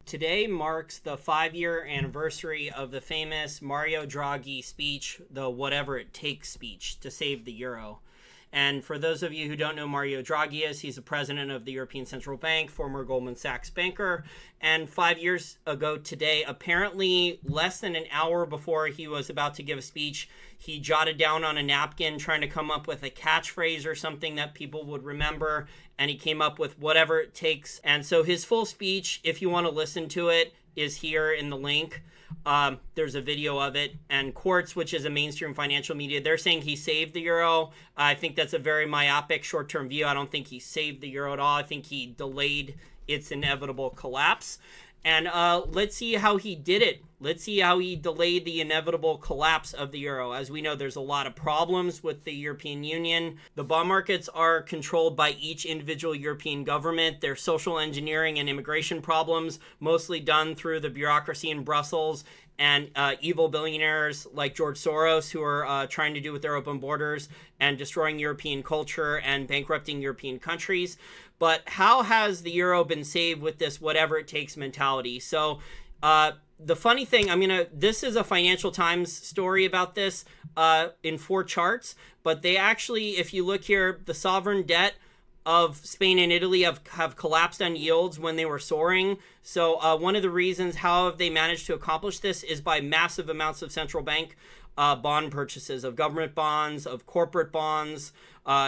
Today marks the 5-year anniversary of the famous Mario Draghi speech, the whatever it takes speech to save the euro. And for those of you who don't know Mario Draghi is, he's the president of the European Central Bank, former Goldman Sachs banker. And 5 years ago today, apparently less than an hour before he was about to give a speech, he jotted down on a napkin trying to come up with a catchphrase or something that people would remember. And he came up with whatever it takes. And so his full speech, if you want to listen to it, is here in the link. There's a video of it. And Quartz, which is a mainstream financial media, they're saying he saved the euro. I think that's a very myopic short-term view. I don't think he saved the euro at all. I think he delayed its inevitable collapse. And let's see how he did it. Let's see how he delayed the inevitable collapse of the euro. As we know, there's a lot of problems with the European Union. The bond markets are controlled by each individual European government. There's social engineering and immigration problems, mostly done through the bureaucracy in Brussels and evil billionaires like George Soros, who are trying to do with their open borders and destroying European culture and bankrupting European countries. But how has the euro been saved with this whatever it takes mentality? So the funny thing, this is a Financial Times story about this in 4 charts, but they actually, if you look here, the sovereign debt of Spain and Italy have collapsed on yields when they were soaring. So one of the reasons how have they managed to accomplish this is by massive amounts of central bank bond purchases, of government bonds, of corporate bonds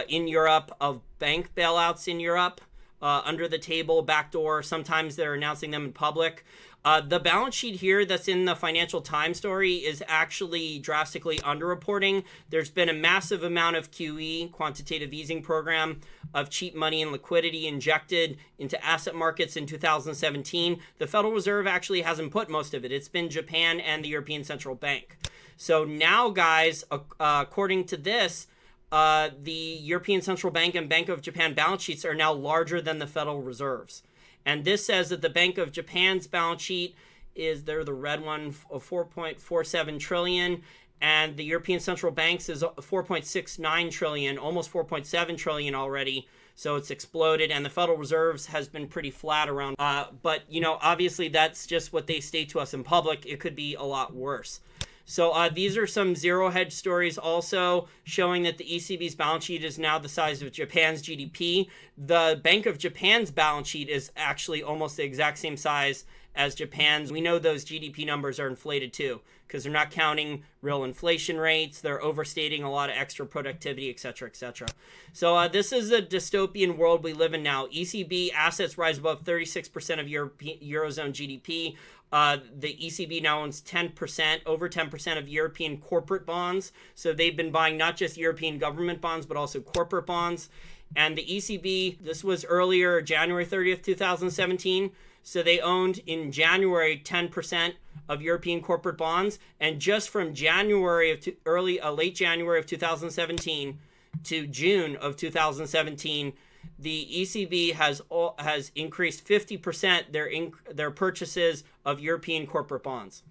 in Europe, of bank bailouts in Europe, under the table, backdoor. Sometimes they're announcing them in public. The balance sheet here that's in the Financial Times story is actually drastically underreporting. There's been a massive amount of QE, quantitative easing program, of cheap money and liquidity injected into asset markets in 2017. The Federal Reserve actually hasn't put most of it. It's been Japan and the European Central Bank. So now, guys, according to this, the European Central Bank and Bank of Japan balance sheets are now larger than the Federal Reserve's. And this says that the Bank of Japan's balance sheet is, they're the red one, of 4.47 trillion. And the European Central Bank's is 4.69 trillion, almost 4.7 trillion already. So it's exploded. And the Federal Reserve's has been pretty flat around. But, you know, obviously that's just what they state to us in public. It could be a lot worse. So these are some zero hedge stories also showing that the ECB's balance sheet is now the size of Japan's GDP. The Bank of Japan's balance sheet is actually almost the exact same size as Japan's. We know those GDP numbers are inflated too because they're not counting real inflation rates. They're overstating a lot of extra productivity, et cetera, et cetera. So this is a dystopian world we live in now. ECB assets rise above 36% of Eurozone GDP. The ECB now owns 10%, over 10% of European corporate bonds. So they've been buying not just European government bonds, but also corporate bonds. And the ECB, this was earlier, January 30th, 2017. So they owned in January 10% of European corporate bonds. And just from January of late January of 2017 to June of 2017, the ECB has increased 50% their purchases of European corporate bonds.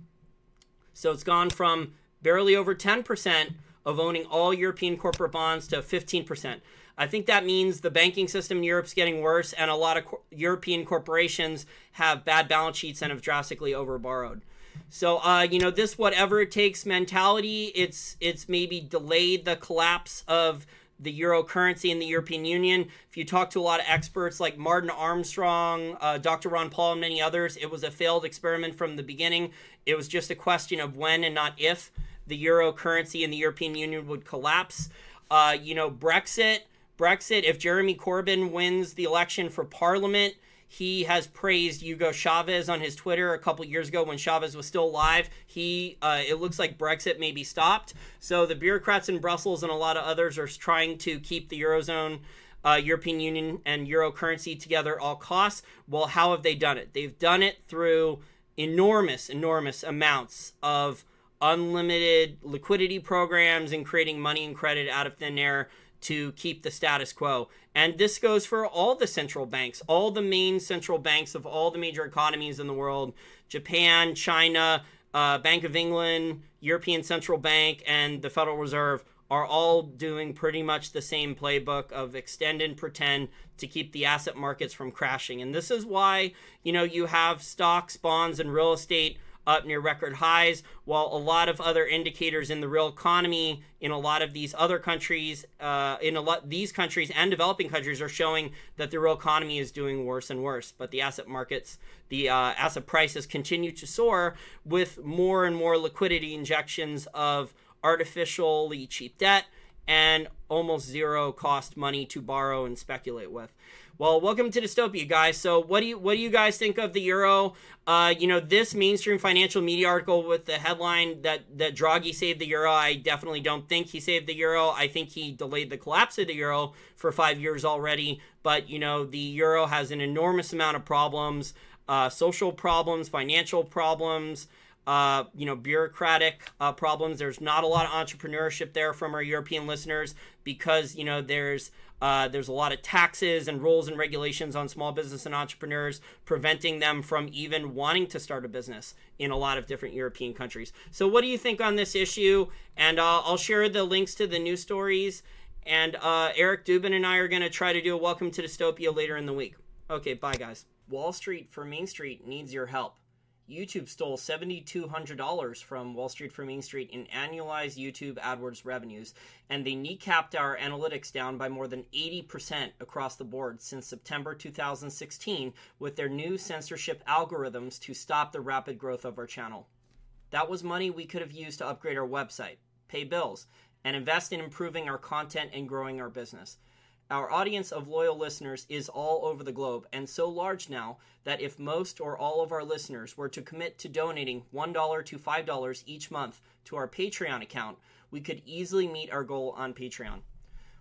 So it's gone from barely over 10% of owning all European corporate bonds to 15%. I think that means the banking system in Europe's getting worse, and a lot of European corporations have bad balance sheets and have drastically overborrowed. So, you know, this whatever it takes mentality, it's maybe delayed the collapse of the euro currency in the European Union. If you talk to a lot of experts like Martin Armstrong, Dr. Ron Paul, and many others, it was a failed experiment from the beginning. It was just a question of when and not if the euro currency in the European Union would collapse. You know, Brexit, if Jeremy Corbyn wins the election for parliament, he has praised Hugo Chavez on his Twitter a couple years ago when Chavez was still alive. It looks like Brexit may be stopped. So the bureaucrats in Brussels and a lot of others are trying to keep the Eurozone, European Union, and Euro currency together at all costs. Well, how have they done it? They've done it through enormous amounts of unlimited liquidity programs and creating money and credit out of thin air to keep the status quo. And this goes for all the central banks, all the main central banks of all the major economies in the world: Japan, China, Bank of England, European Central Bank, and the Federal Reserve are all doing pretty much the same playbook of extend and pretend to keep the asset markets from crashing. And this is why, you have stocks, bonds, and real estate up near record highs, while a lot of other indicators in the real economy in a lot of these other countries, these countries and developing countries are showing that the real economy is doing worse and worse. But the asset markets, the asset prices continue to soar with more and more liquidity injections of artificially cheap debt and almost zero cost money to borrow and speculate with. Well, welcome to Dystopia, guys. So what do you guys think of the euro? This mainstream financial media article with the headline that Draghi saved the euro, I definitely don't think he saved the euro. I think he delayed the collapse of the euro for 5 years already. But, the euro has an enormous amount of problems, social problems, financial problems, bureaucratic problems. There's not a lot of entrepreneurship there from our European listeners because, there's a lot of taxes and rules and regulations on small business and entrepreneurs, preventing them from even wanting to start a business in a lot of different European countries. So what do you think on this issue? And I'll share the links to the news stories. And Eric Dubin and I are going to try to do a Welcome to Dystopia later in the week. Okay, bye, guys. Wall Street for Main Street needs your help. YouTube stole $7,200 from Wall Street for Main Street in annualized YouTube AdWords revenues, and they kneecapped our analytics down by more than 80% across the board since September 2016 with their new censorship algorithms to stop the rapid growth of our channel. That was money we could have used to upgrade our website, pay bills, and invest in improving our content and growing our business. Our audience of loyal listeners is all over the globe and so large now that if most or all of our listeners were to commit to donating $1 to $5 each month to our Patreon account, we could easily meet our goal on Patreon.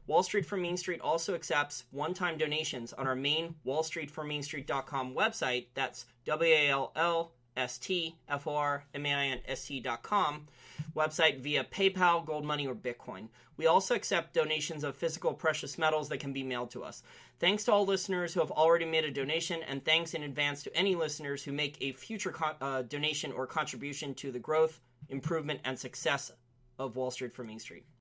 Wall Street for Main Street also accepts one-time donations on our main wallstreetformainstreet.com website. That's WALLSTFORMAINST.com website via PayPal, Gold Money, or Bitcoin. We also accept donations of physical precious metals that can be mailed to us. Thanks to all listeners who have already made a donation, and thanks in advance to any listeners who make a future donation or contribution to the growth, improvement, and success of Wall Street for Main Street.